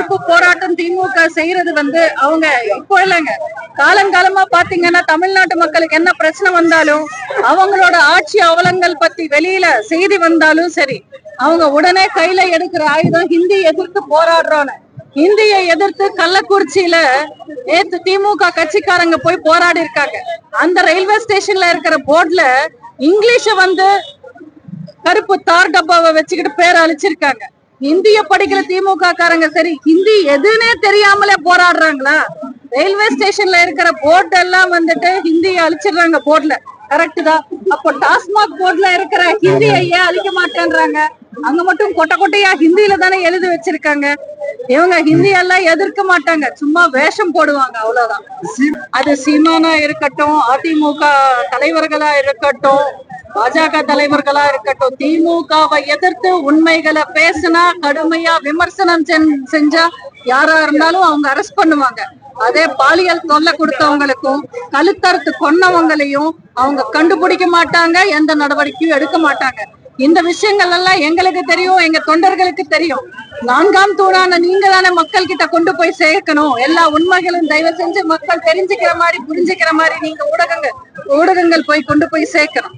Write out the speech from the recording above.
எதிர்ப்பு போராட்டம் திமுக செய்யறது அவங்க இப்போ இல்லைங்க, காலங்காலமா பாத்தீங்கன்னா தமிழ்நாட்டு மக்களுக்கு என்ன பிரச்சனை வந்தாலும் அவங்களோட ஆட்சி அவலங்கள் பத்தி வெளியில செய்தி வந்தாலும் சரி, அவங்க உடனே கையில எடுக்கிற ஆயுதம் ஹிந்தி எதிர்த்து போராடுறோன்னு. ஹிந்தியை எதிர்த்து கள்ளக்குறிச்சியில நேத்து திமுக கட்சிக்காரங்க போய் போராடி இருக்காங்க. அந்த ரயில்வே ஸ்டேஷன்ல இருக்கிற போர்ட்ல இங்கிலீஷ கருப்பு தார் டப்பாவை வச்சுக்கிட்டு பேர் அழிச்சிருக்காங்க. ஹிந்திய படிக்கிற திமுக காரங்க சரி, ஹிந்தி எதுன்னே தெரியாமலே போராடுறாங்களா? ரயில்வே ஸ்டேஷன்ல இருக்கிற போர்ட் எல்லாம் ஹிந்தியை அழிச்சிடுறாங்க போர்ட்ல. கரெக்ட் தான். அப்போ டாஸ்மாக் போர்ட்ல இருக்கிற ஹிந்தியை ஏன் அழிக்க மாட்டேன்றாங்க? அங்க மட்டும் கொட்டை கொட்டையா ஹிந்தியில தானே எழுதி வச்சிருக்காங்க. இவங்க ஹிந்தி எல்லாம் எதிர்க்க மாட்டாங்க, சும்மா வேஷம் போடுவாங்க, அவ்வளவுதான். அது சீமானா இருக்கட்டும், அதிமுக தலைவர்களா இருக்கட்டும், பாஜக தலைவர்களா இருக்கட்டும், திமுகவை எதிர்த்து உண்மைகளை பேசினா, கடுமையா விமர்சனம் செஞ்சா யாரா இருந்தாலும் அவங்க அரெஸ்ட் பண்ணுவாங்க. அதே பாலியல் தொல்லை கொடுத்தவங்களுக்கும் கழுத்தறுத்து கொன்னவங்களையும் அவங்க கண்டுபிடிக்க மாட்டாங்க, எந்த நடவடிக்கையும் எடுக்க மாட்டாங்க. இந்த விஷயங்கள் எல்லாம் எங்களுக்கு தெரியும், எங்க தொண்டர்களுக்கு தெரியும். 4ஆம் தூணான நீங்க தானே மக்கள் கிட்ட கொண்டு போய் சேர்க்கணும். எல்லா உண்மைகளும் தயவு செஞ்சு மக்கள் தெரிஞ்சுக்கிற மாதிரி, புரிஞ்சுக்கிற மாதிரி நீங்க ஊடகங்கள் போய் கொண்டு போய் சேர்க்கணும்.